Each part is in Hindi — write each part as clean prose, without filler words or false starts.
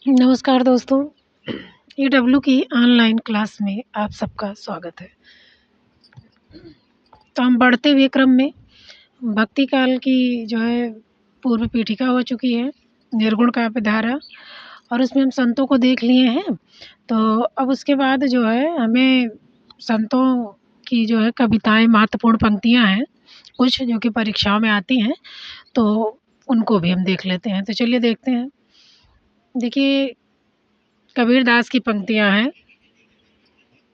नमस्कार दोस्तों, ईडब्ल्यू की ऑनलाइन क्लास में आप सबका स्वागत है। तो हम बढ़ते हुए क्रम में भक्ति काल की जो है पूर्व पीठिका हो चुकी है, निर्गुण काव्य धारा, और उसमें हम संतों को देख लिए हैं। तो अब उसके बाद जो है हमें संतों की जो है कविताएँ, महत्वपूर्ण पंक्तियाँ हैं, कुछ जो कि परीक्षाओं में आती हैं, तो उनको भी हम देख लेते हैं। तो चलिए देखते हैं। देखिए, कबीरदास की पंक्तियाँ हैं।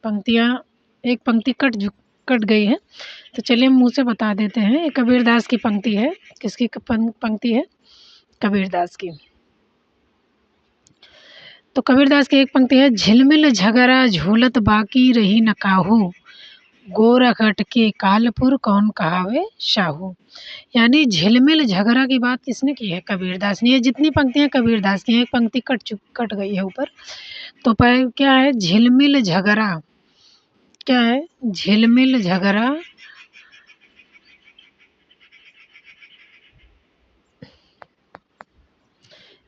पंक्तियाँ एक पंक्ति कट गई है, तो चलिए हम मुँह से बता देते हैं। ये कबीरदास की पंक्ति है। किसकी पंक्ति है? कबीरदास की। तो कबीरदास की एक पंक्ति है, झिलमिल झगरा झूलत बाकी रही न काहू, गोरखट के कालपुर कौन कहावे शाहू। यानी झिलमिल झगरा की बात किसने की है? कबीरदास ने। ये जितनी पंक्तियाँ कबीरदास की हैं, एक पंक्ति कट गई है ऊपर। तो क्या है? झिलमिल झगरा क्या है? झिलमिल झगरा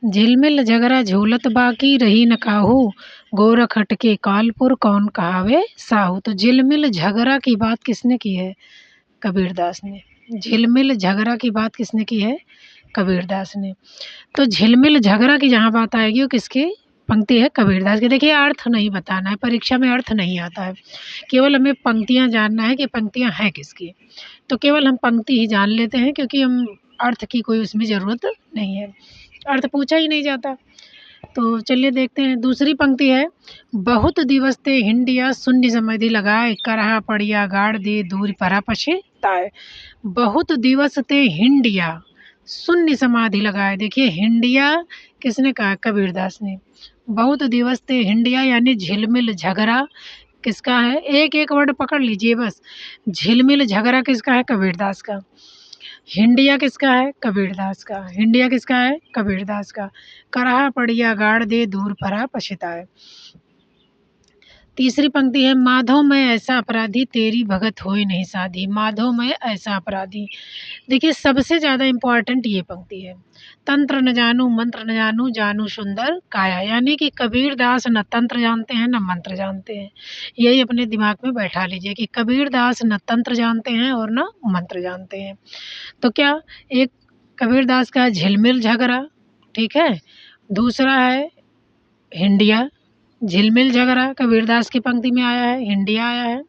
झिलमिल झगरा झूलत बाकी रही न काहू, गोरख हटके कालपुर कौन कहावे साहू। तो झिलमिल झगरा की बात किसने की है? कबीरदास ने। झिलमिल झगरा की बात किसने की है? कबीरदास ने। तो झिलमिल झगरा की जहाँ बात आएगी वो किसकी पंक्ति है? कबीरदास की। देखिए, अर्थ नहीं बताना है, परीक्षा में अर्थ नहीं आता है, केवल हमें पंक्तियाँ जानना है कि पंक्तियाँ हैं किसकी। तो केवल हम पंक्ति ही जान लेते हैं, क्योंकि हम अर्थ की कोई उसमें ज़रूरत नहीं है, अर्थ पूछा ही नहीं जाता। तो चलिए देखते हैं। दूसरी पंक्ति है, बहुत दिवस ते हिंडिया शून्य समाधि लगाए, करहा पड़िया गाड़ दे दूर परा पछताए। बहुत दिवस ते हिंडिया शून्य समाधि लगाए। देखिए, हिंडिया किसने कहा? कबीरदास ने। बहुत दिवस ते हिंडिया यानी झिलमिल झगरा किसका है? एक एक वर्ड पकड़ लीजिए बस। झिलमिल झगरा किसका है? कबीरदास का। हिंडिया किसका है? कबीरदास का। हिंडिया किसका है? कबीरदास का। करहा पड़िया गाड़ दे दूर परा पछताए। तीसरी पंक्ति है, माधो मैं ऐसा अपराधी तेरी भगत होए नहीं साधी। माधो मैं ऐसा अपराधी। देखिए, सबसे ज़्यादा इम्पोर्टेंट ये पंक्ति है। तंत्र न जानूँ मंत्र न जानूँ, जानूँ सुंदर काया। यानी कि कबीरदास न तंत्र जानते हैं न मंत्र जानते हैं। यही अपने दिमाग में बैठा लीजिए कि कबीरदास न तंत्र जानते हैं और न मंत्र जानते हैं। तो क्या एक कबीरदास का झिलमिल झगरा, ठीक है, दूसरा है हिंडिया। झिलमिल झगरा कबीरदास की पंक्ति में आया है, हिंडिया आया है।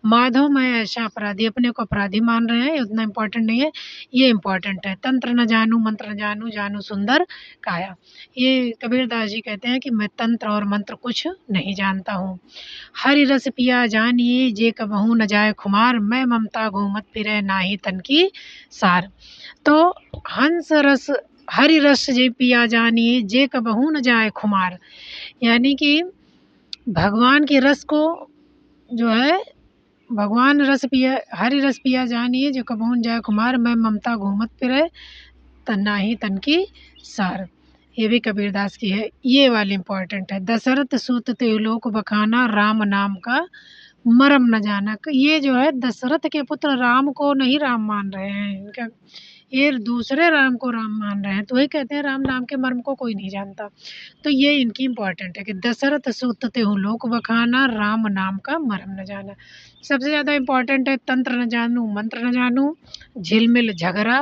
माधव मैं ऐसा अपराधी, अपने को अपराधी मान रहे हैं, ये उतना इम्पोर्टेंट नहीं है, ये इम्पोर्टेंट है। तंत्र न जानूँ मंत्र न जानूँ, जानूँ सुंदर काया। ये कबीरदास जी कहते हैं कि मैं तंत्र और मंत्र कुछ नहीं जानता हूँ। हरि रस पिया जानिए जे कबहू न जाए खुमार, मैं ममता घूमत फिरे नाही तन की सार। तो हंस रस हरि रस जे पिया जानिए जे कबहू न जाए खुमार। यानी कि भगवान के रस को जो है, भगवान रस पिया, हरि रस पिया जानिए जो कबहू न जाए खुमार, मैं ममता घूमत फिरे नाही तन की सार। ये भी कबीरदास की है। ये वाली इम्पोर्टेंट है, दशरथ सूत त्रिलोक बखाना, राम नाम का मरम न जाना। ये जो है दशरथ के पुत्र राम को नहीं राम मान रहे हैं, इनका ये दूसरे राम को राम मान रहे हैं। तो वही कहते हैं राम नाम के मर्म को कोई नहीं जानता। तो ये इनकी इम्पोर्टेंट है कि दशरथ सूत त्यों लोक बखाना, राम नाम का मरम न जाना। सबसे ज़्यादा इम्पोर्टेंट है तंत्र न जानूँ मंत्र न जानूँ, झिलमिल झगरा,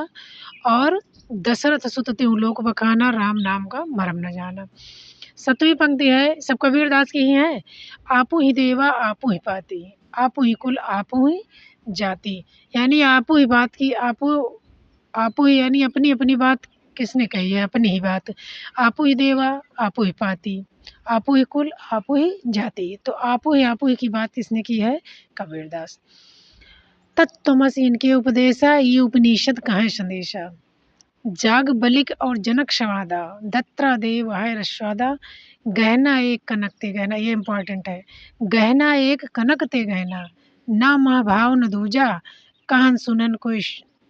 और दशरथ सुत त्यों लोक बखाना, राम नाम का मरम न जाना। सातवीं पंक्ति है, सब कबीरदास की ही है, आपू ही देवा आपू ही पाती, आपू ही कुल आपू ही जाति। यानी आपू ही बात की, आपू आपू ही यानी अपनी अपनी बात किसने कही है? अपनी ही बात। आपू ही देवा आपू ही पाती, आपू ही कुल आपू ही जाति। तो आपू ही की बात किसने की है? कबीरदास। तत्त्वमसि इनके उपदेशा, ये उपनिषद कहाँ संदेशा। जाग बलिक और जनक संवादा, दत्रा देव है रश्वादा, गहना एक कनक ते गहना। ये इम्पोर्टेंट है। गहना एक कनक ते गहना, ना महाभाव न दूजा, कहन सुनन कोई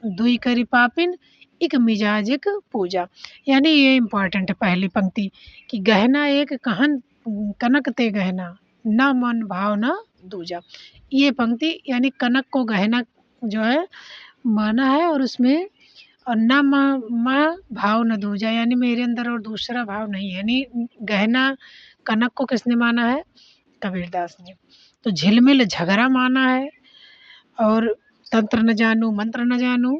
दुई करी पापिन, एक मिजाजिक पूजा। यानी ये इम्पोर्टेंट है पहली पंक्ति कि गहना एक कहन कनक ते गहना, ना मन भाव न दूजा। ये पंक्ति यानी कनक को गहना जो है माना है, और उसमें और न माँ भाव न दूजा, यानी मेरे अंदर और दूसरा भाव नहीं है। यानी गहना कनक को किसने माना है? कबीरदास ने। तो झिलमिल झगड़ा माना है, और तंत्र न जानू मंत्र न जानू,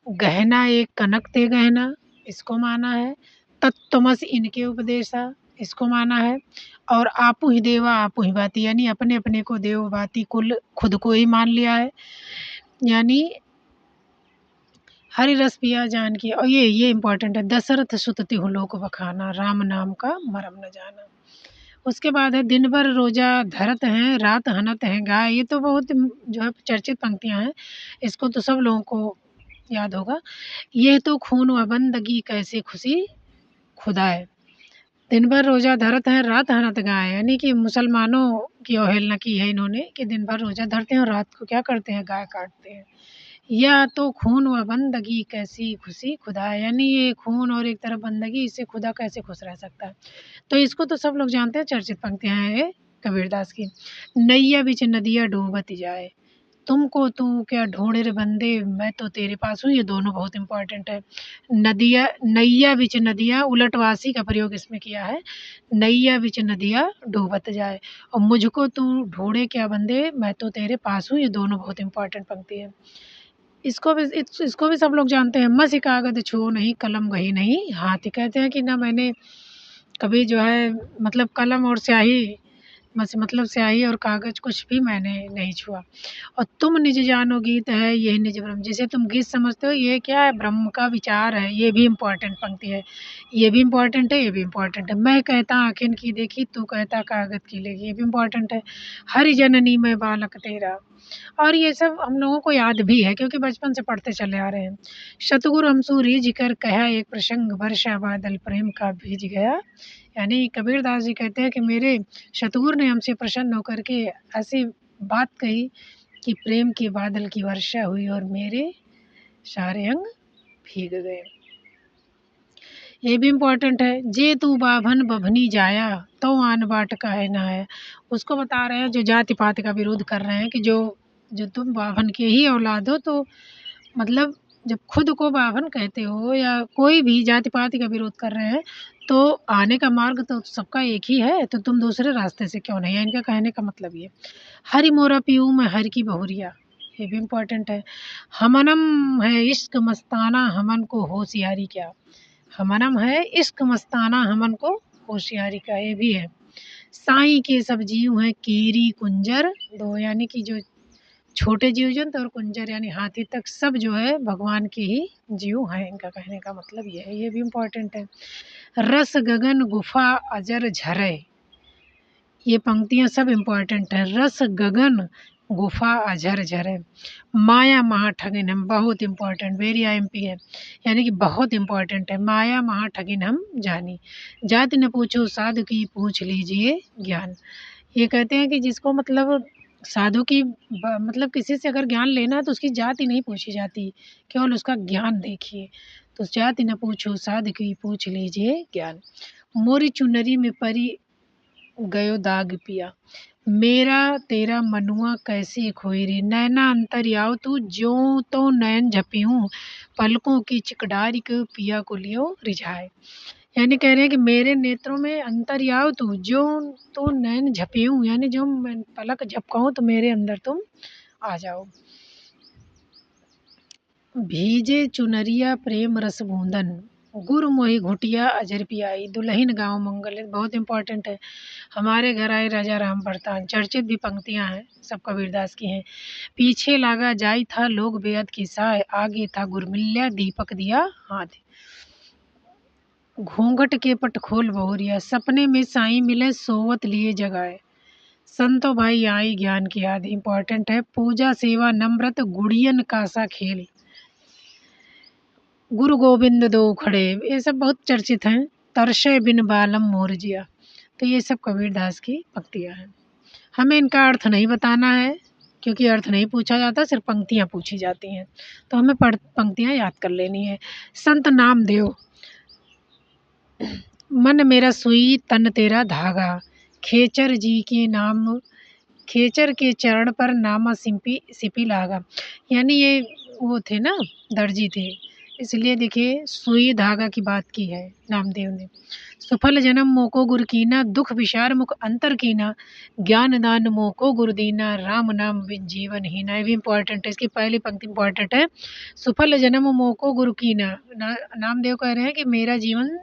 गहना एक कनक ते गहना, इसको माना है। तत्त्वमसि इनके उपदेशा, इसको माना है। और आपू ही देवा आपू ही बाती, यानी अपने अपने को देव बाती कुल खुद को ही मान लिया है। यानी हरि रस पिया जान की। और ये इम्पोर्टेंट है, दशरथ सुत तिहु लोक बखाना, राम नाम का मरम न जाना। उसके बाद है, दिन भर रोजा धरत हैं, रात हनत हैं गाय। ये तो बहुत जो है चर्चित पंक्तियां हैं, इसको तो सब लोगों को याद होगा। ये तो खून व बंदगी कैसी खुशी खुदाए, दिन भर रोजा धरत हैं, रात हनत गाय। यानी कि मुसलमानों की अवहेलना की है इन्होंने, कि दिन भर रोजा धरते हैं और रात को क्या करते हैं? गाय काटते हैं। या तो खून व बंदगी कैसी खुशी खुदा है, यानी ये खून और एक तरफ बंदगी, इससे खुदा कैसे खुश रह सकता है? तो इसको तो सब लोग जानते हैं, चर्चित पंक्तियां हैं ये कबीरदास की। नैया बिच नदिया डूबत जाए, तुमको तू क्या ढूंढे रे बंदे, मैं तो तेरे पास हूँ। ये दोनों बहुत इंपॉर्टेंट है। नदिया, नैया बिच नदिया, उलटवासी का प्रयोग इसमें किया है। नैया बिच नदिया डूबत जाए, और मुझको तू ढूंढे क्या बंदे, मैं तो तेरे पास हूँ। ये दोनों बहुत इंपॉर्टेंट पंक्ति है। इसको भी सब लोग जानते हैं। मसी कागज छुओ नहीं, कलम गही नहीं हाथ। कहते हैं कि ना मैंने कभी जो है मतलब कलम और स्याही, मतलब स्याही और कागज कुछ भी मैंने नहीं छुआ। और तुम निज जानो गीत है यही निज ब्रह्म, जिसे तुम गीत समझते हो ये क्या है? ब्रह्म का विचार है। ये भी इम्पोर्टेंट पंक्ति है, ये भी इम्पोर्टेंट है, ये भी इम्पोर्टेंट है। मैं कहता आँखें की देखी, तू कहता कागज की लेखी, ये भी इम्पोर्टेंट है। हरि जननी मैं बालक तेरा, और ये सब हम लोगों को याद भी है क्योंकि बचपन से पढ़ते चले आ रहे हैं। शतगुरु हमसू रीझ कर कहा एक प्रसंग, वर्षा बादल प्रेम का भीज गया। यानी कबीरदास जी कहते हैं कि मेरे सतगुरु ने हमसे प्रसन्न होकर के ऐसी बात कही कि प्रेम के बादल की वर्षा हुई और मेरे सारे अंग भीग गए। ये भी इम्पोर्टेंट है। जे तू बाभन बभनी जाया, तो आन बाट काहे ना है। उसको बता रहे हैं जो जाति पाति का विरोध कर रहे हैं कि जो जो तुम बाभन के ही औलाद हो, तो मतलब जब खुद को बाभन कहते हो या कोई भी जाति पाति का विरोध कर रहे हैं, तो आने का मार्ग तो सबका एक ही है, तो तुम दूसरे रास्ते से क्यों नहीं है? इनका कहने का मतलब ये। हरि मोरा पीऊँ मैं हर की बहुरिया, ये भी इम्पोर्टेंट है। हमनम है इश्क मस्ताना, हमन को होशियारी क्या। हमनम है इश्क मस्ताना, हमन को होशियारी का, ये भी है। साईं के सब जीव हैं कीरी कुंजर दो, यानी कि जो छोटे जीव जंतु और कुंजर यानी हाथी तक सब जो है भगवान के ही जीव हैं। इनका कहने का मतलब ये है, ये भी इम्पोर्टेंट है। रस गगन गुफा अजर झरे, ये पंक्तियाँ सब इम्पोर्टेंट हैं। रस गगन गुफा अजर झरे, माया महा ठगिन हम, बहुत इम्पोर्टेंट, वेरी आईएमपी है, यानी कि बहुत इम्पोर्टेंट है। माया महा ठगिन हम जानी, जाति न पूछो साधु की पूछ लीजिए ज्ञान। ये कहते हैं कि जिसको मतलब साधु की मतलब किसी से अगर ज्ञान लेना है तो उसकी जाति नहीं पूछी जाती, केवल उसका ज्ञान देखिए। तो जाति न पूछो साधु की पूछ लीजिए ज्ञान। मोरी चुनरी में परी गयो दाग पिया, मेरा तेरा मनुआ कैसी खोई रे। नैना अंतर्याव तू ज्यों तो नयन झपियूं, पलकों की चिकडारी को पिया को लियो रिझाए। यानी कह रहे हैं कि मेरे नेत्रों में अंतर्याव तू, जो तो नैन झपियूं, यानी जो मैं पलक झपकाऊं तो मेरे अंदर तुम आ जाओ। भीजे चुनरिया प्रेम रस बूंदन, गुरु मोहि घुटिया अजर पियाई। दुल्हन गाँव मंगल, बहुत इंपॉर्टेंट है। हमारे घर आए राजा राम बरतान, चर्चित भी पंक्तियां हैं, सब कबीरदास की हैं। पीछे लागा जाई था लोग बेअद की साय, आगे था गुरमिल्या दीपक दिया हाथ। घूंघट के पट खोल बहुरिया, सपने में साईं मिले सोवत लिए जगाए। संतो भाई आई ज्ञान की आदि, इंपॉर्टेंट है। पूजा सेवा नम्रत गुड़ियन कासा खेल, गुरु गोविंद दो खड़े, ये सब बहुत चर्चित हैं। तरशे बिन बालम मोरजिया, तो ये सब कबीरदास की पंक्तियाँ हैं। हमें इनका अर्थ नहीं बताना है क्योंकि अर्थ नहीं पूछा जाता, सिर्फ पंक्तियाँ पूछी जाती हैं, तो हमें पंक्तियाँ याद कर लेनी है। संत नामदेव, मन मेरा सुई तन तेरा धागा, खेचर जी के नाम, खेचर के चरण पर नामा सिंपी सिपी लागा। यानी ये वो थे ना, दर्जी थे, इसलिए देखिए सुई धागा की बात की है नामदेव ने। सुफल जन्म मोको गुर कीना, दुख विचार मुख अंतर कीना, ज्ञान दान मोको गुरु दीना, राम नाम बिन जीवन हीना। ये भी इम्पोर्टेंट है, इसकी पहली पंक्ति इम्पोर्टेंट है। सुफल जन्म मोको गुरु कीना, नामदेव कह रहे हैं कि मेरा जीवन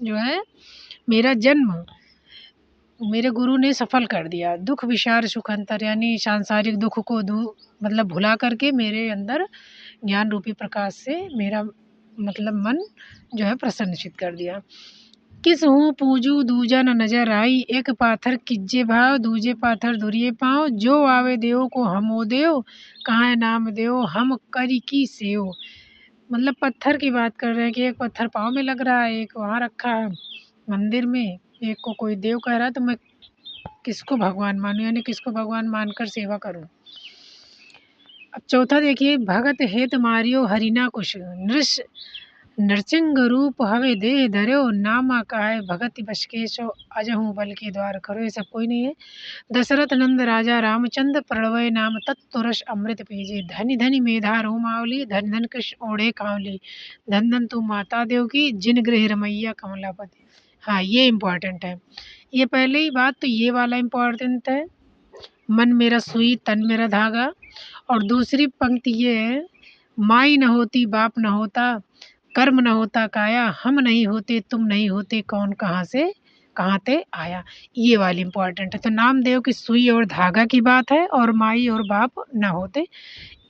जो है, मेरा जन्म मेरे गुरु ने सफल कर दिया। दुख विचार सुख अंतर, यानी सांसारिक दुख को मतलब भुला करके मेरे अंदर ज्ञान रूपी प्रकाश से मेरा मतलब मन जो है प्रसन्नचित कर दिया। किस हूँ पूजू दूजा न नजर आई, एक पाथर किज्जे भाव, दूजे पाथर दुरिये पाँव, जो आवे देव को हमो देव, कहाँ नाम देव हम करी की सेव। मतलब पत्थर की बात कर रहे हैं कि एक पत्थर पाँव में लग रहा है, एक वहाँ रखा है मंदिर में, एक को कोई देव कह रहा है, तो मैं किसको भगवान मानूं, यानी किसको भगवान मानकर सेवा करूं। अब चौथा देखिए, भगत हेत मारियो हरिना कुश, नृसिंह रूप हवे देह धर्यो, नामा कहे भगत बशकेशो, अजहू बल के द्वार करो। ये सब कोई नहीं है। दशरथ नंद राजा रामचंद्र, प्रणवय नाम तत्तुरस अमृत पीजे, धनि धनि मेधा रोमावली, धन धन कृष्ण ओढ़े कांवली, धन धन तू माता देव की, जिन गृह रमैया कमलापति। हाँ, ये इम्पोर्टेंट है। ये पहले ही बात तो ये वाला इम्पोर्टेंट है, मन मेरा सुई तन मेरा धागा। और दूसरी पंक्ति ये है, माई न होती बाप न होता, कर्म न होता काया, हम नहीं होते तुम नहीं होते, कौन कहाँ से कहाँ ते आया। ये वाली इम्पोर्टेंट है। तो नामदेव की सुई और धागा की बात है, और माई और बाप न होते,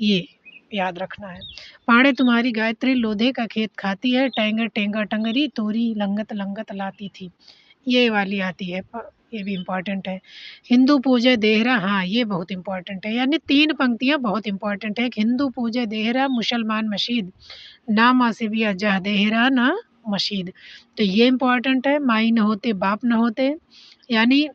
ये याद रखना है। पाड़े तुम्हारी गायत्री लोधे का खेत खाती है, टेंगर टेंगा टंगरी, तोरी लंगत लंगत लाती थी। ये वाली आती है, ये भी इम्पॉर्टेंट है। हिंदू पूजे देहरा, हाँ ये बहुत इम्पॉर्टेंट है। यानी 3 पंक्तियाँ बहुत इम्पॉर्टेंट है। हिंदू पूजे देहरा, मुसलमान मशीद, ना माँ से भी अजह देहरा ना मशीद। तो ये इम्पॉर्टेंट है। माई न होते बाप न होते, यानी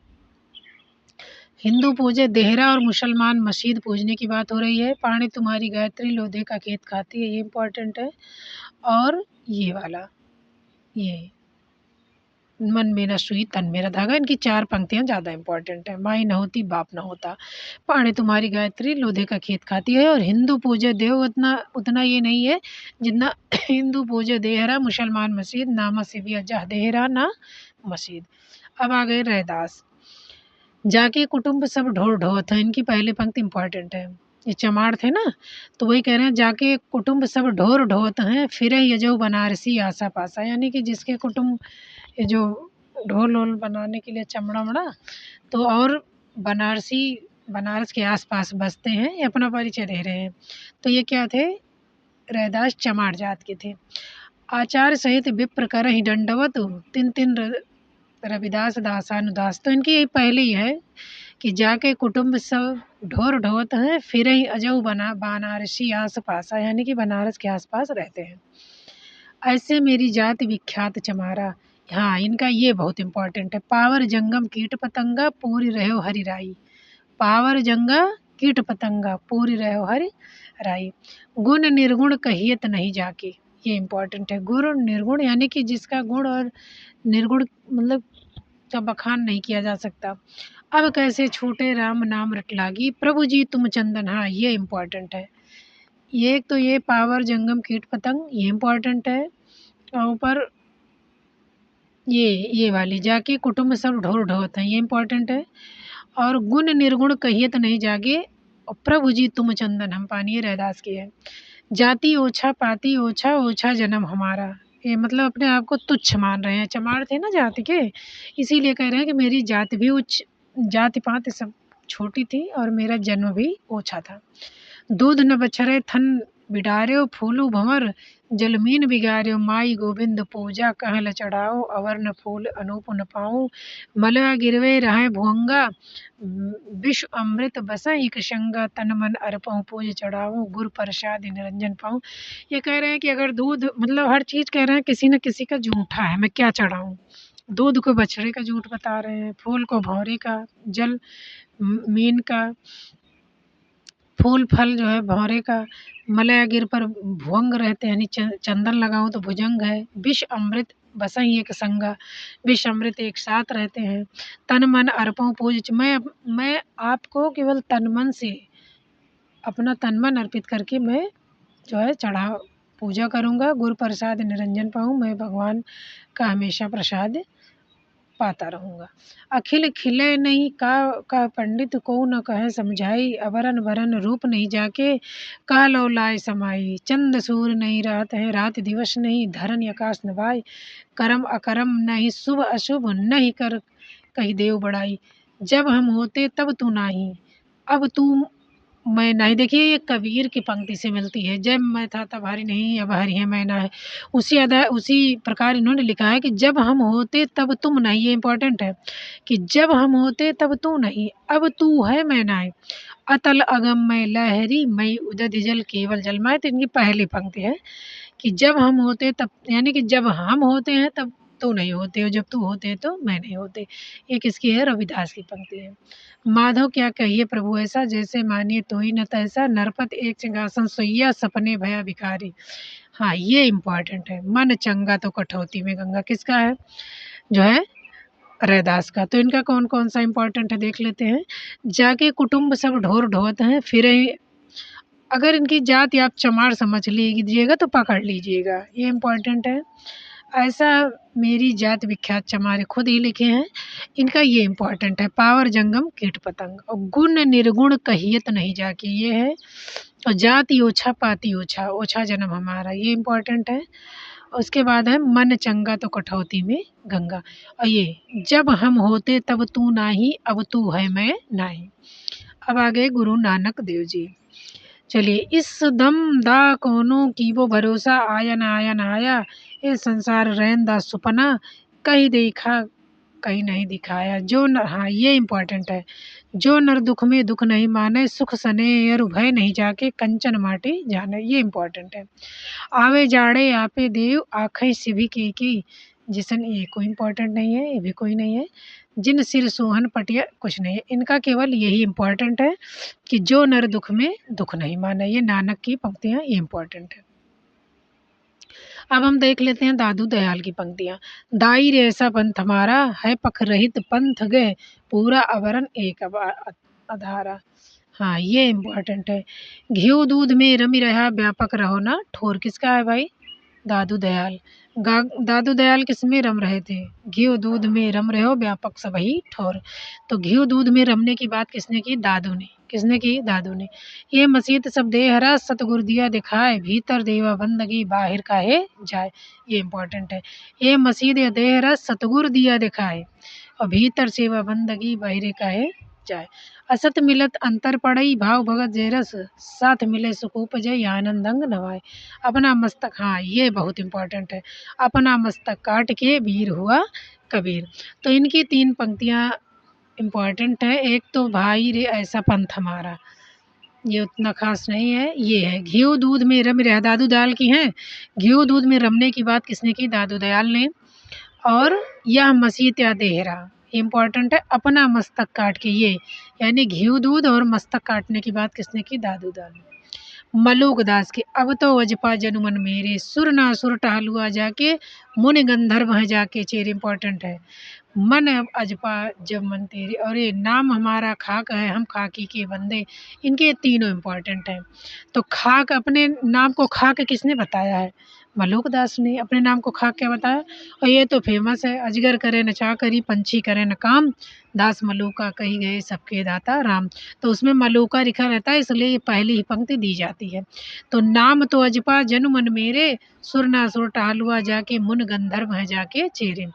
हिंदू पूजे देहरा और मुसलमान मशीद पूजने की बात हो रही है। पानी तुम्हारी गायत्री लोधे का खेत खाती है, ये इम्पॉर्टेंट है। और ये वाला, ये मन मेरा सुई तन मेरा धागा, इनकी 4 पंक्तियाँ ज़्यादा इम्पोर्टेंट है। माई न होती बाप न होता, पाड़े तुम्हारी गायत्री लोधे का खेत खाती है। और हिंदू पूजे देव, उतना उतना ये नहीं है जितना हिंदू पूजे देहरा, मुसलमान मसीद, नामा से भी अजह देहरा ना मसीद। अब आ गए रैदास, जाके कुटुंब सब ढोर ढोत है। इनकी पहली पंक्ति इम्पोर्टेंट है। ये चमार थे ना, तो वही कह रहे हैं, जाके कुटुंब सब ढोर ढोत हैं, फिर यजो बनारसी आसा पासा। यानी कि जिसके कुटुंब ये जो ढोल वोल बनाने के लिए चमड़ा वमड़ा, तो और बनारसी बनारस के आसपास बसते हैं, ये अपना परिचय दे रहे हैं। तो ये क्या थे, रैदास चमार जात के थे। आचार्य सहित विप्र करहि दंडवत, तिन तिन रविदास दासानुदास। तो इनकी यही पहले ही है कि जाके कुटुंब सब ढोर ढोत हैं, फिर ही अजऊ बना बनारसी आस पासा, यानी कि बनारस के आसपास रहते हैं। ऐसे मेरी जाति विख्यात चमारा, हाँ इनका ये बहुत इम्पोर्टेंट है। पावर जंगम कीट पतंगा, पूरी रहो हरि राई। पावर जंगा कीट पतंगा, पूरी रहो हरि राई। गुण निर्गुण कहियत नहीं जाके, ये इम्पोर्टेंट है। गुण निर्गुण, यानी कि जिसका गुण और निर्गुण मतलब का बखान नहीं किया जा सकता। अब कैसे छूटे राम नाम रट लागी, प्रभु जी तुम चंदन, हाँ ये इम्पोर्टेंट है। ये एक तो ये पावर जंगम कीट पतंग, ये इम्पोर्टेंट है। और ऊपर ये वाली, जाके कुटुंब सब ढोर ढोत हैं, ये इम्पोर्टेंट है। और गुण निर्गुण कहियत नहीं जागे, और प्रभु जी तुम चंदन हम पानी, ये रैदास की है। जाति ओछा पाती ओछा, ओछा जन्म हमारा। ये मतलब अपने आप को तुच्छ मान रहे हैं, चमार थे ना जाति के, इसीलिए कह रहे हैं कि मेरी जाति भी उच्च, जाति पाति सब छोटी थी और मेरा जन्म भी ओछा था। दूध न बछरे थन बिडार्यो, फूलू भंवर जलमीन बिगार्यो, माई गोविंद पूजा कहल चढ़ाओ, अवर न फूल अनूप न पाऊँ, मलया गिरवे रहे भुअंगा, विश्व अमृत बसा एक शंगा, तन मन अर्पऊँ पूज चढ़ाऊँ, गुर प्रसाद निरंजन पाऊँ। ये कह रहे हैं कि अगर दूध मतलब हर चीज़ कह रहे हैं, किसी न किसी का जूठा है, मैं क्या चढ़ाऊँ। दूध को बछड़े का झूठ बता रहे हैं, फूल को भौरे का, जल मीन का, फूल फल जो है भौरे का, मलया गिर पर भुअंग रहते हैं, यानी चंदन लगाऊं तो भुजंग है, विष अमृत बसई एक संगा, विष अमृत एक साथ रहते हैं। तन मन अर्पण पूज, मैं आपको केवल तन मन से, अपना तन मन अर्पित करके मैं जो है पूजा करूँगा, गुरु प्रसाद निरंजन पाऊँ, मैं भगवान का हमेशा प्रसाद पाता रहूँगा। अखिल खिले नहीं का पंडित को न कहे समझाई, अवरन वरन रूप नहीं जाके कह लो लाए समाई। चंद सूर्य नहीं रात है, रात दिवस नहीं, धरन आकाश नभाए, करम अकरम नहीं, शुभ अशुभ नहीं कर कही देव बड़ाई। जब हम होते तब तू नाही, अब तू मैं नहीं। देखिए ये कबीर की पंक्ति से मिलती है, जब मैं था तब हरि नहीं, अब हरि है मैं ना है। उसी प्रकार इन्होंने लिखा है कि जब हम होते तब तुम नहीं, ये इम्पोर्टेंट है कि जब हम होते तब तू नहीं, अब तू है मैं ना है। अतल अगम मैं लहरी, मैं उदध जल केवल जलमाए। तो इनकी पहली पंक्ति है कि जब हम होते तब, यानी कि जब हम होते हैं तब तू नहीं होते, और जब तू होते हैं तो मैं नहीं होते। ये किसकी है? रविदास की पंक्ति है। माधव क्या कहिए प्रभु ऐसा, जैसे मानिए तो ही न तैसा, नरपत एक सिंहासन सोइया, सपने भया भिखारी। हाँ ये इम्पोर्टेंट है। मन चंगा तो कठौती में गंगा, किसका है? जो है रैदास का। तो इनका कौन कौन सा इम्पोर्टेंट है देख लेते हैं। जाके कुटुंब सब ढोर ढोत हैं फिरे, अगर इनकी जाति आप चमार समझ लीजिएगा तो पकड़ लीजिएगा, ये इम्पोर्टेंट है। ऐसा मेरी जात विख्यात चमारे, खुद ही लिखे हैं। इनका ये इम्पोर्टेंट है। पावर जंगम कीट पतंग, और गुण निर्गुण कहियत नहीं जाके, ये है। और जाति ओछा पाती ओछा, ओछा जन्म हमारा, ये इम्पोर्टेंट है। उसके बाद है मन चंगा तो कठौती में गंगा, और ये जब हम होते तब तू नाही, अब तू है मैं नाही। अब आगे गुरु नानक देव जी। चलिए, इस दम दा कोनो की वो भरोसा, आया ना आया, ये संसार रैन दा सुपना, कहीं देखा कहीं नहीं दिखाया। जो न, हाँ ये इम्पोर्टेंट है। जो नर दुख में दुख नहीं माने, सुख सने और भय नहीं जाके, कंचन माटी जाने, ये इम्पोर्टेंट है। आवे जाड़े आपे देव, आखे सिभी की जिसन, ये कोई इम्पोर्टेंट नहीं है, ये भी कोई नहीं है। जिन सिर सोहन पटिया, कुछ नहीं है। इनका केवल यही इम्पोर्टेंट है कि जो नर दुख में दुख नहीं माने, ये नानक की पंक्तियाँ, ये इम्पोर्टेंट है। अब हम देख लेते हैं दादू दयाल की पंक्तियाँ। दाई रे ऐसा पंथ हमारा, है पख रहित पंथ गए, पूरा अवरण एक अधारा। हाँ ये इम्पोर्टेंट है। घी दूध में रमी रहा, व्यापक रहो ना ठोर, किसका है भाई? दादू दयाल। दादू दयाल किस में रम रहे थे? घी दूध में रम रहे हो, व्यापक सबही ठोर। तो घी दूध में रमने की बात किसने की? दादू ने। किसने की? दादू ने। ये मसीत सब देहरा, सतगुरु दिया दिखाए, भीतर देवा बंदगी बाहर काहे जाए, ये इम्पोर्टेंट है। ये मसीद या देहरा, सतगुरु दिया दिखाए, और भीतर सेवा बंदगी बाहर काहे जाए। असत मिलत अंतर पड़ई, भाव भगत जेरस, साथ मिले सुख उपजय, आनंद अंग नवाए। अपना मस्तक, हाँ ये बहुत इम्पोर्टेंट है। अपना मस्तक काट के वीर हुआ कबीर। तो इनकी 3 पंक्तियाँ इम्पोर्टेंट है। एक तो भाई रे ऐसा पंथ हमारा, ये उतना खास नहीं है। ये है घी दूध में रम रहा, दादू दयाल की हैं। घी दूध में रमने की बात किसने की? दादू दयाल ने। और यह मसीत या देहरा, इम्पोर्टेंट है। अपना मस्तक काट के, ये यानी घी दूध और मस्तक काटने की बात किसने की? दादू दयाल ने। मलूक दास के अब तो अजपा जनुमन मेरे, सुर ना सुर टहलुआ जाके, मुनि गंधर्व हैं जाके चेर, इम्पोर्टेंट है। मन अब अजपा जब मन तेरे, और ये नाम हमारा खाक है, हम खाकी के बंदे। इनके तीनों इम्पोर्टेंट हैं। तो खाक, अपने नाम को खाक किसने बताया है? मलूक दास ने अपने नाम को खाक क्या बताया? और ये तो फेमस है, अजगर करे न चाकरी, पंछी करे न काम, दास मलूका कही गए सबके दाता राम। तो उसमें मलूका लिखा रहता है, इसलिए ये पहली ही पंक्ति दी जाती है। तो नाम तो अजपा जनु मन मेरे, सुर ना सुर टहलुआ जाके, मुन गंधर्व है जाके चेरे।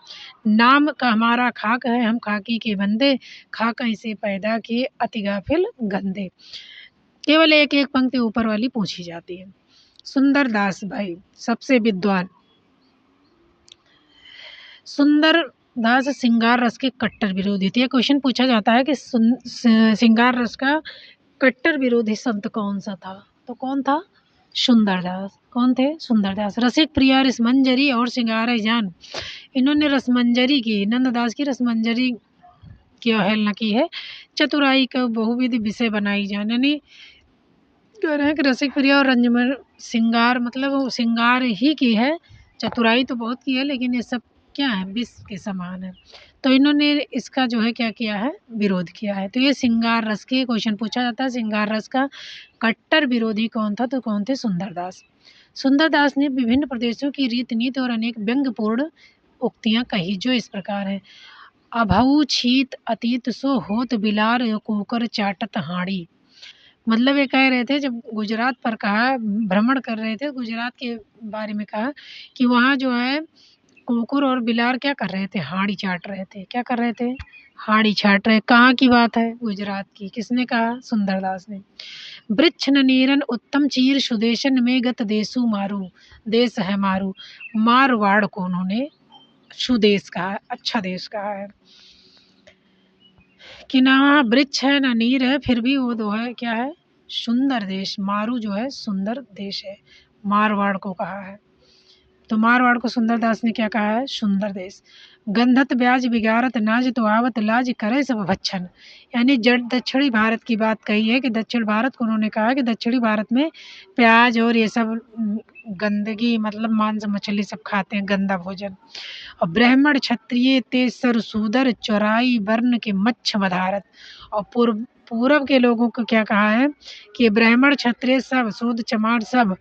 नाम का हमारा खाक है, हम खाकी के बंदे, खाक ऐसे पैदा किए अति गाफिल गंदे। केवल एक एक पंक्ति ऊपर वाली पूछी जाती है। सुंदर दास भाई सबसे विद्वान। सुंदर दास श्रृंगार रस के कट्टर विरोधी थे। क्वेश्चन पूछा जाता है कि श्रृंगार रस का कट्टर विरोधी संत कौन सा था? तो कौन था? सुंदरदास। कौन थे? सुंदरदास। रसिक प्रिया रसमंजरी और श्रृंगार जान, इन्होंने रसमंजरी की, नंददास की रसमंजरी की अवहेलना की है। चतुराई का बहुविध विषय बनाई जान, यानी कह रहे हैं कि रसिक प्रिया और रंजमर श्रृंगार, मतलब वो श्रृंगार ही की है, चतुराई तो बहुत की है, लेकिन ये सब क्या है? विष के समान है। तो इन्होंने इसका जो है क्या किया है? विरोध किया है। तो ये श्रृंगार रस के क्वेश्चन पूछा जाता है। श्रृंगार रस का कट्टर विरोधी कौन था? तो कौन थे? सुंदरदास। सुंदरदास ने विभिन्न प्रदेशों की रीति नीति और अनेक व्यंग्यपूर्ण उक्तियां कही, जो इस प्रकार है। अभऊ छीत अतीत सो होत बिलार कुकर चाटत हाड़ी। मतलब ये कह रहे थे, जब गुजरात पर कहा, भ्रमण कर रहे थे गुजरात के बारे में, कहा कि वहाँ जो है कुकुर और बिलार क्या कर रहे थे, हाड़ी चाट रहे थे। क्या कर रहे थे, हाड़ी चाट रहे। कहाँ की बात है, गुजरात की। किसने कहा, सुंदरदास ने। वृक्ष न नीरन उत्तम चीर सुदेशन में गत देसु मारू, देश है मारू। मारवाड़ को उन्होंने सुदेश कहा है, अच्छा देश कहा है। कि ना वहाँ वृक्ष है ना नीर है, फिर भी वो तो है क्या है, सुंदर देश। मारू जो है सुंदर देश है, मारवाड़ को कहा है। तो मारवाड़ को सुंदरदास ने क्या कहा है, सुंदर देश। गंधत ब्याज बिगारत नाज तो आवत लाज करे सब भक्षण। यानी जड़ दक्षिणी भारत की बात कही है, कि दक्षिण भारत को उन्होंने कहा कि दक्षिणी भारत में प्याज और ये सब गंदगी, मतलब मांस मछली सब खाते हैं, गंदा भोजन। और ब्राह्मण क्षत्रिय ते सरसूदर चौराई वर्ण के मच्छ मधारत। और पूरब के लोगों को क्या कहा है, कि ब्राह्मण क्षत्रिय सब, सूद चमार सब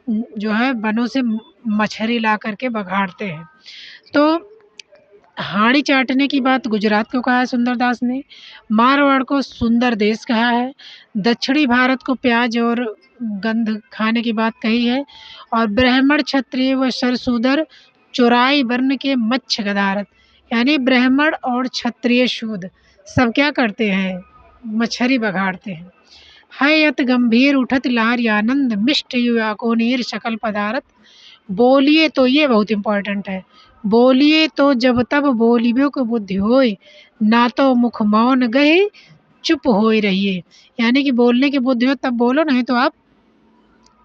जो है वनों से मछली ला करके बघाड़ते हैं। तो हाड़ी चाटने की बात गुजरात को कहा है सुंदरदास ने। मारवाड़ को सुंदर देश कहा है। दक्षिणी भारत को प्याज और गंध खाने की बात कही है। और ब्राह्मण क्षत्रिय व सरसूदर चौराई वर्ण के मच्छ गदारत। यानी ब्राह्मण और क्षत्रिय शूद्र सब क्या करते हैं, मछली बघाड़ते हैं। है यत गंभीर उठत लार आनंद मिष्ट युवा को नीर शकल पदारथ। बोलिए तो, ये बहुत इंपॉर्टेंट है, बोलिए तो जब तब बोलिबो को बुद्धि होय, ना तो मुख मौन गए चुप होए रहिए। यानी कि बोलने की बुद्धि हो तब बोलो, नहीं तो आप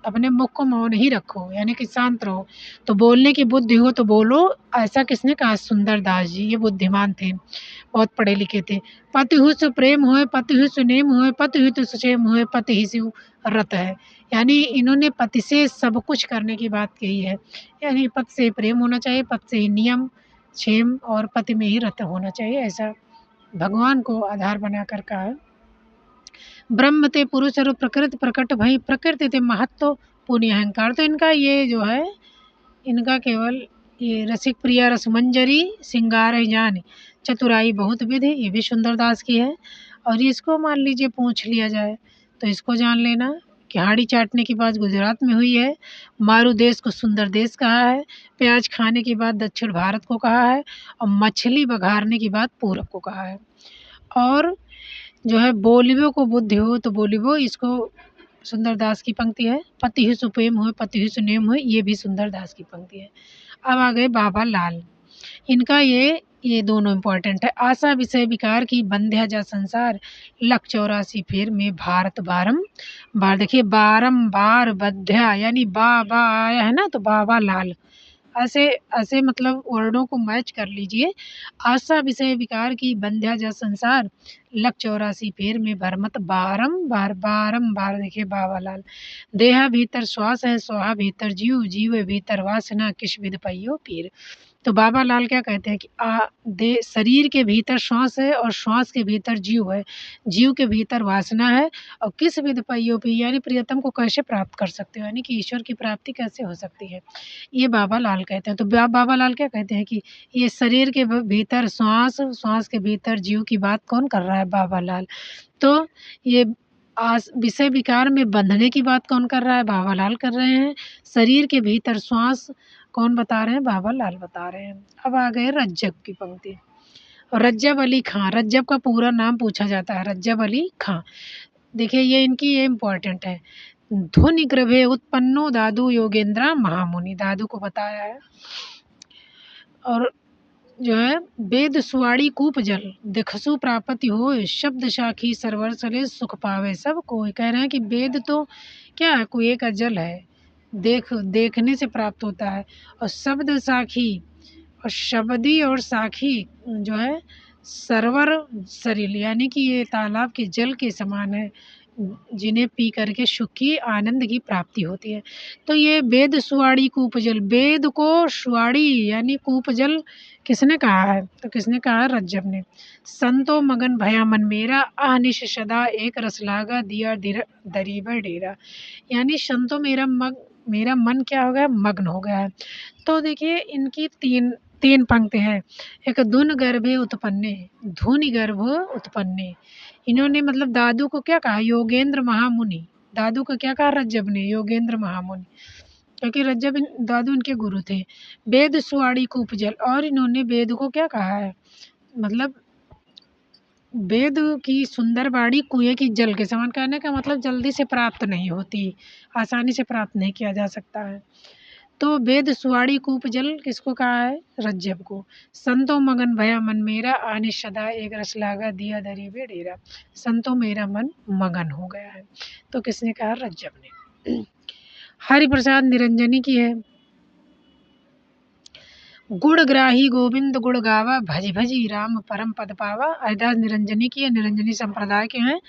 अपने मुख को मौन ही रखो, यानी कि शांत रहो। तो बोलने की बुद्धि हो तो बोलो, ऐसा किसने कहा, सुंदरदास जी। ये बुद्धिमान थे, बहुत पढ़े लिखे थे। पति हु सु प्रेम होए, पति हु सु नेम होए, पति हु तो सुचेम होए, पति ही सु रत है। यानी इन्होंने पति से सब कुछ करने की बात कही है। यानी पति से प्रेम होना चाहिए, पति से ही नियम क्षेम, और पति में ही रत होना चाहिए, ऐसा भगवान को आधार बना कर कहा है। ब्रह्म ते पुरुष और प्रकृति प्रकट भई, प्रकृति ते महत्व पुण्य अहंकार। तो इनका ये जो है, इनका केवल ये रसिक प्रिया रसमंजरी सिंगार है जान, चतुराई बहुत विधि, ये भी सुंदरदास की है। और इसको मान लीजिए पूछ लिया जाए तो इसको जान लेना कि हाड़ी चाटने की बात गुजरात में हुई है। मारू देश को सुंदर देश कहा है। प्याज खाने की बात दक्षिण भारत को कहा है। और मछली बघारने की बात पूरब को कहा है। और जो है बोलिबो को बुद्धि हो तो बोलिबो, इसको सुंदरदास की पंक्ति है। पति ही सुप्रेम हो, पति ही सुनेम हो, ये भी सुंदरदास की पंक्ति है। अब आ गए बाबा लाल। इनका ये दोनों इम्पोर्टेंट है। आशा विषय विकार की बंध्या जा संसार, लख 84 फेर में भारत बारम बार। देखिए बारंबार बंध्या, यानी बा आया है ना, तो बाबा लाल, ऐसे ऐसे मतलब वर्णों को मैच कर लीजिए। आशा विषय विकार की बंध्या जा संसार, लख 84 फेर में भरमत बारंबार बारंबार। देखिए बाबा लाल। देहा भीतर श्वास है, स्वाहा भीतर जीव, जीव भीतर वासना, किस विध पइयो पीर। तो बाबा लाल क्या कहते हैं कि शरीर के भीतर श्वास है, और श्वास के भीतर जीव है, जीव के भीतर वासना है, और किस विध पइयो पी, यानी प्रियतम को कैसे प्राप्त कर सकते हो, यानी कि ईश्वर की प्राप्ति कैसे हो सकती है, ये बाबा लाल कहते हैं। तो बाबा लाल क्या कहते हैं कि ये शरीर के भीतर श्वास, श्वास के भीतर जीव की बात कौन कर रहा है, बाबा लाल। तो ये विषय विकार में बंधने की बात कौन कर रहा है, बाबा लाल कर रहे हैं। शरीर के भीतर श्वास कौन बता रहे हैं, बाबा लाल बता रहे हैं। अब आ गए रज्जब की पंक्ति। रज्जब अली खां, रज्जब का पूरा नाम पूछा जाता है, रज्जब अली खां। देखिए ये इनकी ये इम्पोर्टेंट है। ध्वनि ग्रभे उत्पन्नो दादू योगेंद्रा महामुनि, दादू को बताया है। और जो है वेद सुवाड़ी कूप जल, दिखसु प्रापति हो, शब्द साखी सरवर सले सुख पावे सब कोई। कह रहे हैं कि वेद तो क्या है, कुएं का जल है, देखने से प्राप्त होता है। और शब्द साखी, और शब्दी और साखी जो है सरवर सरिल, यानी कि ये तालाब के जल के समान है, जिन्हें पी करके सुख की आनंद की प्राप्ति होती है। तो ये वेद सुवाड़ी कूपजल, वेद को सुवाड़ी यानी कूपजल किसने कहा है, तो किसने कहा है, रज्जब ने। संतो मगन भया मन मेरा, अहनिश सदा एक रस लागा, दिया दरीबर डेरा। यानी संतो मेरा मेरा मन क्या हो गया, मग्न हो गया है। तो देखिए इनकी तीन तीन पंक्ति हैं। एक धुन गर्भे उत्पन्ने, धुनि गर्भ उत्पन्ने। इन्होंने मतलब दादू को क्या कहा, योगेंद्र महामुनि। दादू को क्या कहा रज्जब ने, योगेंद्र महामुनि, क्योंकि रज्जब दादू इनके गुरु थे। वेद सुआड़ी कूप जल, और इन्होंने वेद को क्या कहा है, मतलब वेद की सुंदर बाड़ी कुएं की जल के समान। कहने का मतलब जल्दी से प्राप्त नहीं होती, आसानी से प्राप्त नहीं किया जा सकता है। तो वेद सुआड़ी कूप जल किसको कहा है, रज्जब को। संतो मगन भया मन मेरा, आने सदा एक रस लागा दिया दरी बे डेरा। संतो मेरा मन मगन हो गया है, तो किसने कहा, रज्जब ने। हरि प्रसाद निरंजनी की है। गुणग्राही गोविंद गुण गावा, भज भजी राम परम पद पावा। हरिदास निरंजनी की है, निरंजनी संप्रदाय के हैं।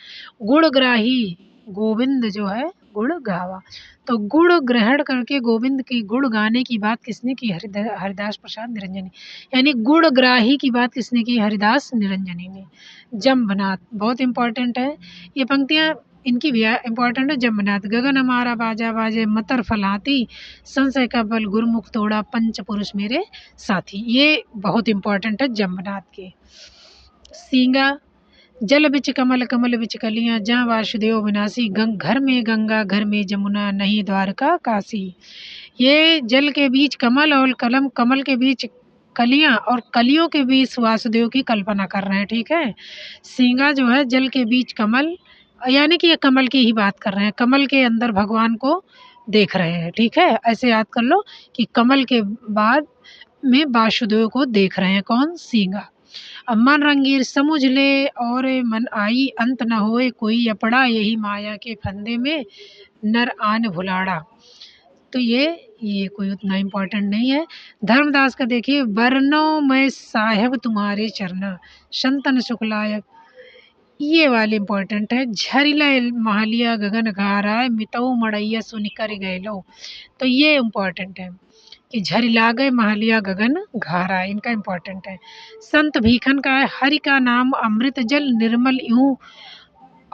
गुणग्राही गोविंद जो है गुण गावा, तो गुण ग्रहण करके गोविंद की गुण गाने की बात किसने की, हरिदास प्रसाद निरंजनी। यानी गुणग्राही की बात किसने की, हरिदास निरंजनी ने। जम्बनाथ बहुत इंपॉर्टेंट है, ये पंक्तियाँ इनकी भी इंपॉर्टेंट है। जम्बनाथ, गगन हमारा बाजा बाजे मतर फलाती, संशय का बल गुरुमुख तोड़ा पंच पुरुष मेरे साथी। ये बहुत इंपॉर्टेंट है जम्बनाथ के। सींगा, जल बिच कमल कमल बिच कलियां, जहाँ वासुदेव विनाशी, घर में गंगा घर में जमुना, नहीं द्वारका काशी। ये जल के बीच कमल और कमल के बीच कलियां, और कलियों के बीच वासुदेव की कल्पना कर रहे हैं, ठीक है। सींगा जो है जल के बीच कमल, यानी कि ये कमल की ही बात कर रहे हैं, कमल के अंदर भगवान को देख रहे हैं, ठीक है। ऐसे याद कर लो कि कमल के बाद में वासुदेव को देख रहे हैं, कौन, सींगा। अब मन रंगीर समझ ले और मन आई, अंत न होए कोई अपड़ा, यही माया के फंदे में नर आन भुलाड़ा। तो ये कोई उतना इम्पोर्टेंट नहीं है। धर्मदास का देखिए, वरनों में साहेब तुम्हारे चरना, संतन सुखलायक, ये वाली इम्पोर्टेंट है। झरिला महलिया गगन घाराय, मितऊ मड़ैया सुनिकर गए लो। तो ये इम्पोर्टेंट है कि झरिला गए महलिया गगन घाराय, इनका इम्पोर्टेंट है। संत भीखन का है, हरि का नाम अमृत जल, निर्मल यूं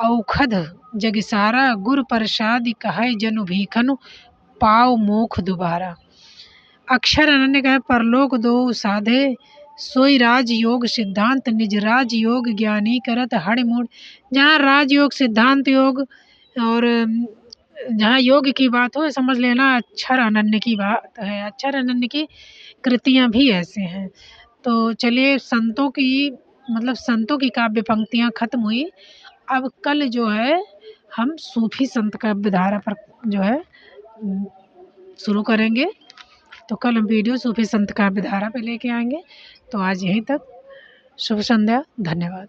औखद जग सारा, गुर प्रसाद कहे जनु भीखन, पाव मोख दोबारा। अक्षर अनन्य का है, परलोक दो साधे, सोई राज योग सिद्धांत, निज राज योग ज्ञानी करत हड़ मूड। जहाँ राज योग सिद्धांत योग और जहाँ योग की बात हो, समझ लेना अक्षर अनन्य की बात है। अक्षर अनन्य की कृतियाँ भी ऐसे हैं। तो चलिए, संतों की मतलब संतों की काव्य पंक्तियाँ खत्म हुई। अब कल जो है हम सूफी संत काव्य धारा पर जो है शुरू करेंगे। तो कल हम वीडियो सूफी संत काव्य धारा पे लेके आएंगे। तो आज यहीं तक, शुभ संध्या, धन्यवाद।